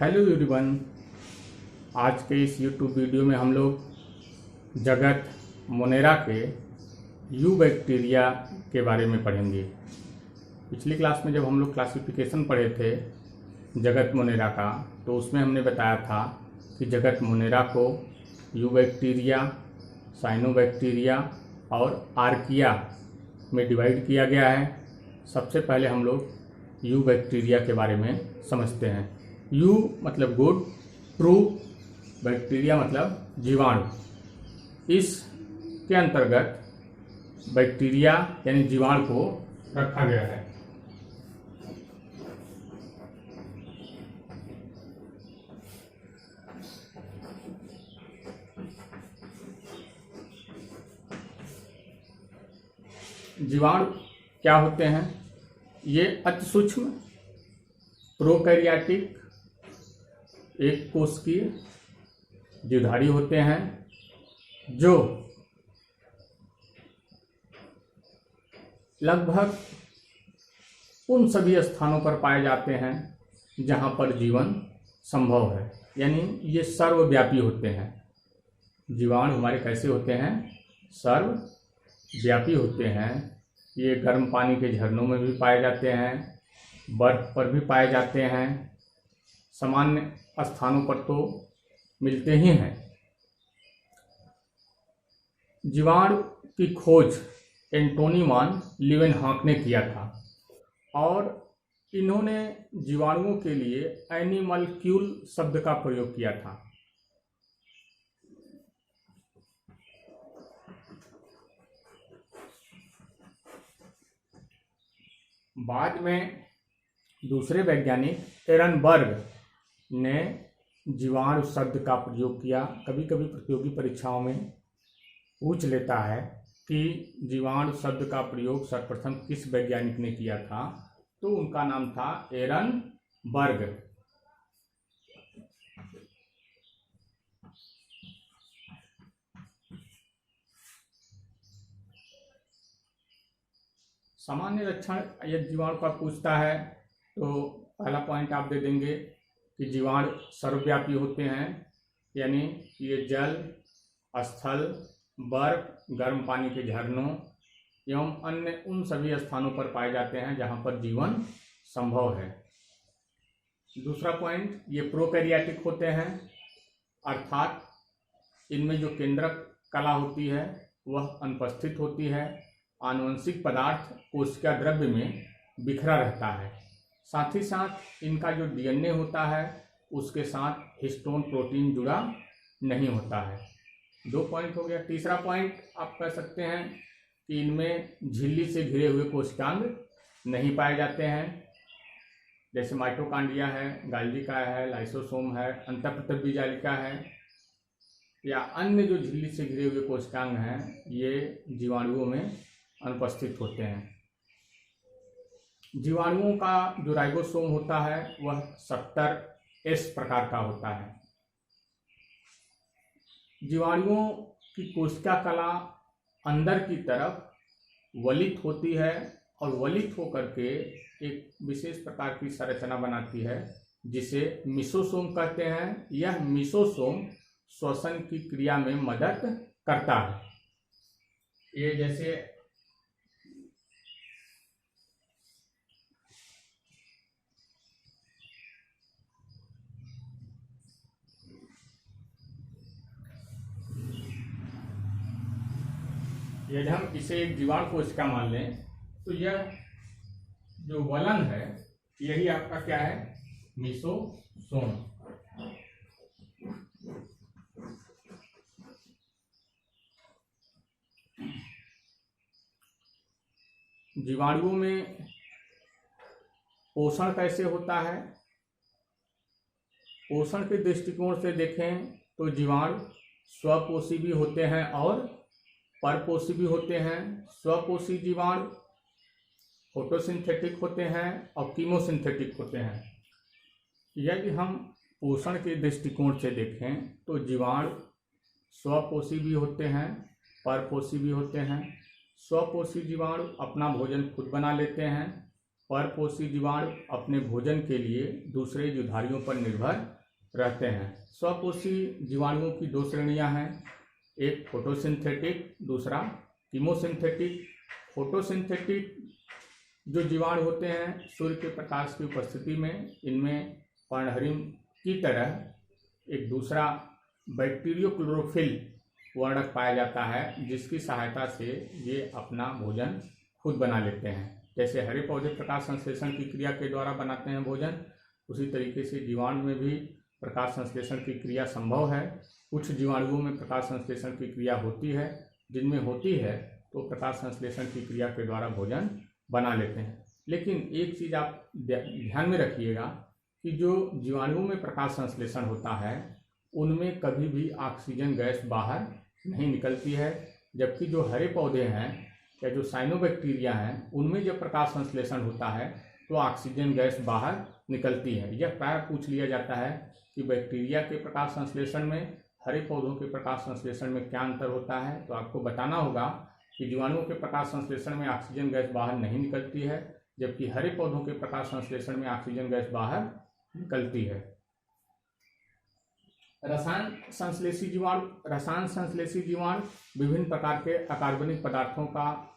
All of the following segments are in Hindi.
Hello everyone. आज के इस यूट्यूब वीडियो में हम लोग जगत मोनेरा के यू बैक्टीरिया के बारे में पढ़ेंगे। पिछली क्लास में जब हम लोग क्लासिफिकेशन पढ़े थे जगत मोनेरा का, तो उसमें हमने बताया था कि जगत मोनेरा को यू बैक्टीरिया, साइनोबैक्टीरिया और आर्किया में डिवाइड किया गया है। सबसे पहले हम लोग यू बैक्टीरिया के बारे में समझते हैं। यू मतलब गुड, ट्रू, बैक्टीरिया मतलब जीवाणु। इसके अंतर्गत बैक्टीरिया यानी जीवाणु को रखा गया है। जीवाणु क्या होते हैं? ये अति सूक्ष्म प्रोकैरियोटिक एक कोशिकीय द्विधारी होते हैं जो लगभग उन सभी स्थानों पर पाए जाते हैं जहां पर जीवन संभव है, यानी ये सर्वव्यापी होते हैं। जीवाणु हमारे कैसे होते हैं? सर्वव्यापी होते हैं। ये गर्म पानी के झरनों में भी पाए जाते हैं, बर्फ पर भी पाए जाते हैं, सामान्य स्थानों पर तो मिलते ही हैं। जीवाणु की खोज एंटोनी वान लीवेनहॉक ने किया था और इन्होंने जीवाणुओं के लिए एनिमल्क्यूल शब्द का प्रयोग किया था। बाद में दूसरे वैज्ञानिक एरनबर्ग ने जीवाणु शब्द का प्रयोग किया। कभी कभी प्रतियोगी परीक्षाओं में पूछ लेता है कि जीवाणु शब्द का प्रयोग सर्वप्रथम किस वैज्ञानिक ने किया था, तो उनका नाम था एरनबर्ग। सामान्य लक्षण यदि जीवाणु का पूछता है तो पहला पॉइंट आप दे देंगे कि जीवाणु सर्वव्यापी होते हैं, यानी ये जल, स्थल, बर्फ, गर्म पानी के झरनों एवं अन्य उन सभी स्थानों पर पाए जाते हैं जहां पर जीवन संभव है। दूसरा पॉइंट, ये प्रोकैरियोटिक होते हैं, अर्थात इनमें जो केंद्रक कला होती है वह अनुपस्थित होती है। आनुवंशिक पदार्थ कोशिका द्रव्य में बिखरा रहता है। साथ ही साथ इनका जो डीएनए होता है उसके साथ हिस्टोन प्रोटीन जुड़ा नहीं होता है। 2 पॉइंट हो गया। तीसरा पॉइंट आप कह सकते हैं कि इनमें झिल्ली से घिरे हुए कोशिकांग नहीं पाए जाते हैं, जैसे माइटोकॉन्ड्रिया है, गाल्जिका है, लाइसोसोम है, अंतःप्रतरबी जालिका है, या अन्य जो झिल्ली से घिरे हुए कोशिकांग हैं ये जीवाणुओं में अनुपस्थित होते हैं। जीवाणुओं का जो राइबोसोम होता है वह 70S प्रकार का होता है। जीवाणुओं की कोशिका कला अंदर की तरफ वलित होती है और वलित होकर के एक विशेष प्रकार की संरचना बनाती है जिसे मिसोसोम कहते हैं। यह मिसोसोम श्वसन की क्रिया में मदद करता है। ये जैसे यदि हम इसे एक जीवाणु कोशिका मान लें तो यह जो वलन है यही आपका क्या है? मिसोसोम। जीवाणुओं में पोषण कैसे होता है? पोषण के दृष्टिकोण से देखें तो जीवाणु स्वपोषी भी होते हैं और परपोषी भी होते हैं। स्वपोषी जीवाणु फोटोसिंथेटिक होते हैं और कीमोसिंथेटिक होते हैं। यदि हम पोषण के दृष्टिकोण से देखें तो जीवाणु स्वपोषी भी होते हैं, परपोषी भी होते हैं। स्वपोषी जीवाणु अपना भोजन खुद बना लेते हैं, परपोषी जीवाणु अपने भोजन के लिए दूसरे जीवधारियों पर निर्भर रहते हैं। स्वपोषी जीवाणुओं की दो श्रेणियां हैं, एक फोटोसिंथेटिक, दूसरा कीमोसिंथेटिक। फोटोसिंथेटिक जो जीवाणु होते हैं सूर्य के प्रकाश की उपस्थिति में इनमें पर्णहरिण की तरह एक दूसरा बैक्टीरियो क्लोरोफिल वर्णक पाया जाता है, जिसकी सहायता से ये अपना भोजन खुद बना लेते हैं। जैसे हरे पौधे प्रकाश संश्लेषण की क्रिया के द्वारा बनाते हैं भोजन, उसी तरीके से जीवाणु में भी प्रकाश संश्लेषण की क्रिया संभव है। कुछ जीवाणुओं में प्रकाश संश्लेषण की क्रिया होती है, जिनमें होती है तो प्रकाश संश्लेषण की क्रिया के द्वारा भोजन बना लेते हैं। लेकिन एक चीज़ आप ध्यान में रखिएगा कि जो जीवाणुओं में प्रकाश संश्लेषण होता है उनमें कभी भी ऑक्सीजन गैस बाहर नहीं निकलती है, जबकि जो हरे पौधे हैं या जो साइनोबैक्टीरिया हैं उनमें जब प्रकाश संश्लेषण होता है तो ऑक्सीजन गैस बाहर निकलती है। यह प्राय पूछ लिया जाता है कि बैक्टीरिया के प्रकाश संश्लेषण में हरे पौधों के प्रकाश संश्लेषण में क्या अंतर होता है, तो आपको बताना होगा कि जीवाणुओं के प्रकाश संश्लेषण में ऑक्सीजन गैस बाहर नहीं निकलती है, जबकि हरे पौधों के प्रकाश संश्लेषण में ऑक्सीजन गैस बाहर निकलती है। रसायन संश्लेषी जीवाणु विभिन्न प्रकार के अकार्बनिक पदार्थों का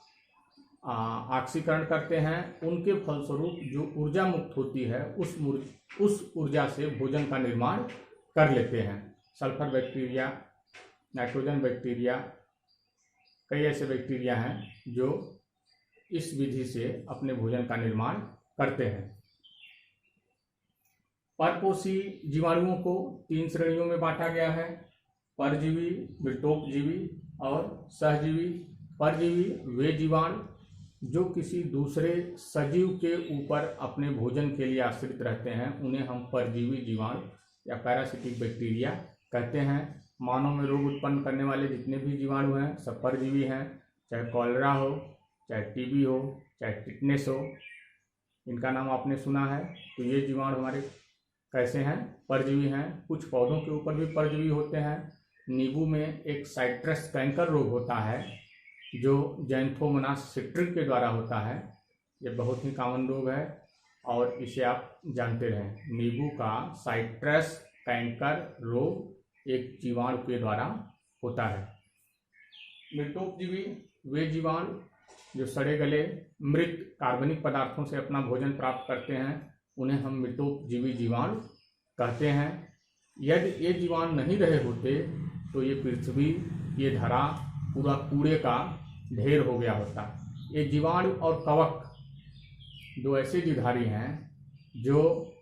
ऑक्सीकरण करते हैं। उनके फलस्वरूप जो ऊर्जा मुक्त होती है उस ऊर्जा से भोजन का निर्माण कर लेते हैं। सल्फर बैक्टीरिया, नाइट्रोजन बैक्टीरिया, कई ऐसे बैक्टीरिया हैं जो इस विधि से अपने भोजन का निर्माण करते हैं। परपोषी जीवाणुओं को 3 श्रेणियों में बांटा गया है, परजीवी, मृतोपजीवी और सहजीवी। परजीवी वे जीवाणु जो किसी दूसरे सजीव के ऊपर अपने भोजन के लिए आश्रित रहते हैं, उन्हें हम परजीवी जीवाणु या पैरासिटिक बैक्टीरिया कहते हैं। मानव में रोग उत्पन्न करने वाले जितने भी जीवाणु हैं सब परजीवी हैं, चाहे कॉलरा हो, चाहे टीबी हो, चाहे टिटनेस हो, इनका नाम आपने सुना है। तो ये जीवाणु हमारे कैसे हैं? परजीवी हैं। कुछ पौधों के ऊपर भी परजीवी होते हैं। नींबू में एक साइट्रस कैंकर रोग होता है जो जैंथोमोनास सिट्रिक के द्वारा होता है। ये बहुत ही कॉमन रोग है और इसे आप जानते रहें। नींबू का साइट्रस कैंकर रोग एक जीवाणु के द्वारा होता है। मृतोपजीवी वे जीवाणु जो सड़े गले मृत कार्बनिक पदार्थों से अपना भोजन प्राप्त करते हैं, उन्हें हम मृतोपजीवी जीवाणु कहते हैं। यदि ये जीवाणु नहीं रहे होते तो ये पृथ्वी, ये धरा पूरा कूड़े का ढेर हो गया होता। ये जीवाणु और कवक दो ऐसे जीवधारी हैं जो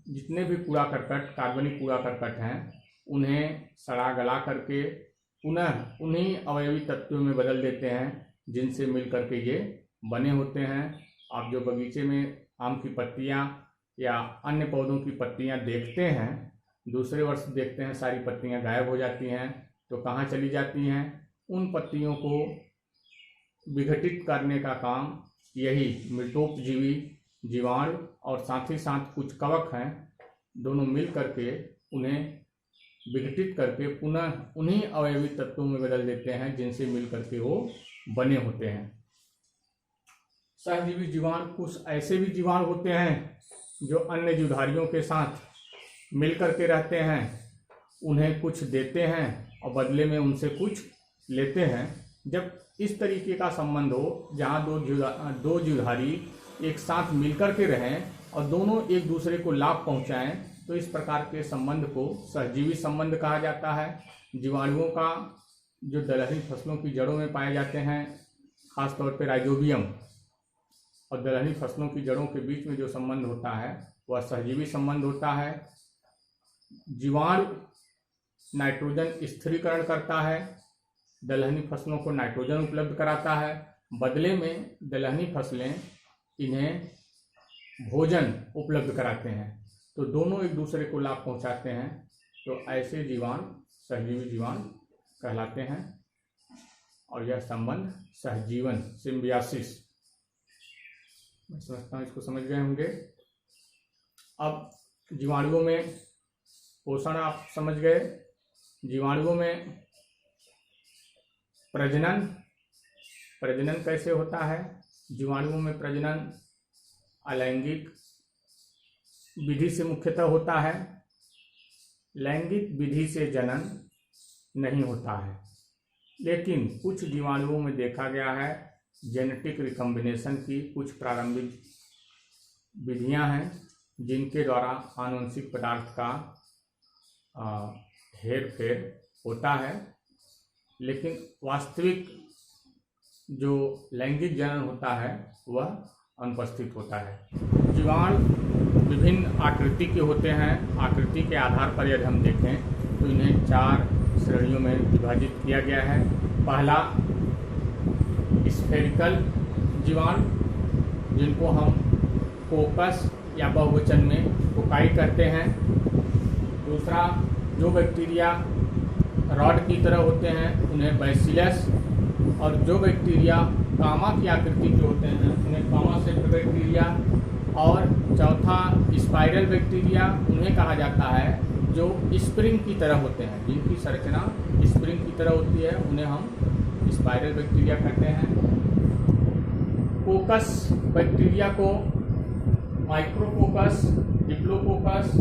जितने भी कूड़ा करकट, कार्बनिक कूड़ा करकट हैं, उन्हें सड़ा गला करके पुनः उन्हीं अवयवी तत्वों में बदल देते हैं जिनसे मिल करके ये बने होते हैं। आप जो बगीचे में आम की पत्तियां या अन्य पौधों की पत्तियां देखते हैं, दूसरे वर्ष देखते हैं सारी पत्तियां गायब हो जाती हैं, तो कहाँ चली जाती हैं? उन पत्तियों को विघटित करने का काम यही मृतोपजीवी जीवाणु और साथ ही साथ कुछ कवक हैं, दोनों मिल करके उन्हें विघटित करके पुनः उन्हीं अवयवी तत्वों में बदल देते हैं जिनसे मिल करके वो बने होते हैं। सहजीवी जीवाणु कुछ ऐसे भी जीवाणु होते हैं जो अन्य जीवधारियों के साथ मिल करके रहते हैं, उन्हें कुछ देते हैं और बदले में उनसे कुछ लेते हैं। जब इस तरीके का संबंध हो जहाँ दो जीवधारी एक साथ मिलकर के रहें और दोनों एक दूसरे को लाभ पहुँचाएं, तो इस प्रकार के संबंध को सहजीवी संबंध कहा जाता है। जीवाणुओं का जो दलहनी फसलों की जड़ों में पाए जाते हैं, खासतौर पर राइजोबियम और दलहनी फसलों की जड़ों के बीच में जो संबंध होता है वह सहजीवी संबंध होता है। जीवाणु नाइट्रोजन स्थिरीकरण करता है, दलहनी फसलों को नाइट्रोजन उपलब्ध कराता है, बदले में दलहनी फसलें इन्हें भोजन उपलब्ध कराते हैं, तो दोनों एक दूसरे को लाभ पहुंचाते हैं। तो ऐसे जीवाणु सहजीवी जीवाणु कहलाते हैं और यह संबंध सहजीवन सिम्बियासिस, मैं समझता हूँ इसको समझ गए होंगे। अब जीवाणुओं में पोषण आप समझ गए। जीवाणुओं में प्रजनन कैसे होता है? जीवाणुओं में प्रजनन अलैंगिक विधि से मुख्यतः होता है। लैंगिक विधि से जनन नहीं होता है, लेकिन कुछ जीवाणुओं में देखा गया है जेनेटिक रिकम्बिनेशन की कुछ प्रारंभिक विधियां हैं जिनके द्वारा आनुवंशिक पदार्थ का हेर फेर होता है, लेकिन वास्तविक जो लैंगिक जनन होता है वह अनुपस्थित होता है। जीवाणु विभिन्न आकृति के होते हैं। आकृति के आधार पर यदि हम देखें तो इन्हें 4 श्रेणियों में विभाजित किया गया है। पहला स्फेरिकल जीवाणु, जिनको हम कोकस या बहुवचन में कोकाई कहते हैं। दूसरा, जो बैक्टीरिया रॉड की तरह होते हैं उन्हें बैसिलस, और जो बैक्टीरिया कामा की आकृति के होते हैं उन्हें कामासेट बैक्टीरिया। और चौथा स्पाइरल बैक्टीरिया, उन्हें कहा जाता है जो स्प्रिंग की तरह होते हैं, जिनकी संरचना स्प्रिंग की तरह होती है, उन्हें हम स्पाइरल बैक्टीरिया कहते हैं। कोकस बैक्टीरिया को माइक्रोकोकस, डिप्लोकोकस,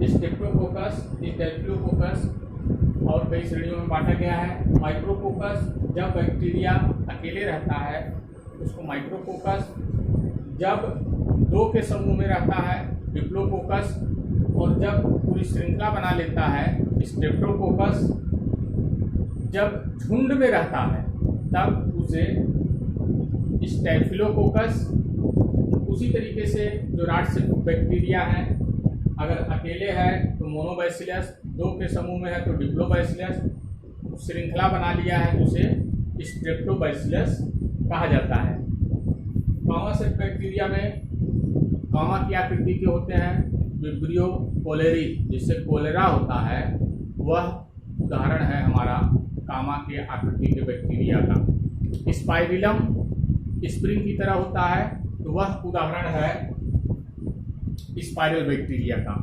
स्टेप्टोकोकस, स्टेफिलोकोकस और कई श्रेणियों में बांटा गया है। माइक्रोकोकस, जब बैक्टीरिया अकेले रहता है उसको माइक्रोकोकस, जब 2 के समूह में रहता है डिप्लोकोकस, और जब पूरी श्रृंखला बना लेता है स्टेप्टोकोकस। जब झुंड में रहता है तब उसे स्टेफिलोकोकस। उसी तरीके से जो राष्ट्रीय बैक्टीरिया हैं, अगर अकेले है तो मोनोबैसिलस, 2 के समूह में है तो डिप्लोबैसिलस, श्रृंखला बना लिया है तो उसे स्ट्रेप्टोबैसिलस कहा जाता है। कामासेट बैक्टीरिया में कामा की आकृति के होते हैं। विब्रियो कोलेरी, जिससे कोलेरा होता है, वह उदाहरण है हमारा कामा के आकृति के बैक्टीरिया का। स्पाइरिलम स्प्रिंग की तरह होता है, तो वह उदाहरण है स्पाइरल बैक्टीरिया का।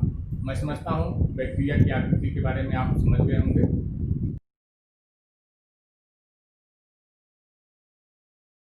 मैं समझता हूँ बैक्टीरिया की आकृति के बारे में आप समझ गए होंगे।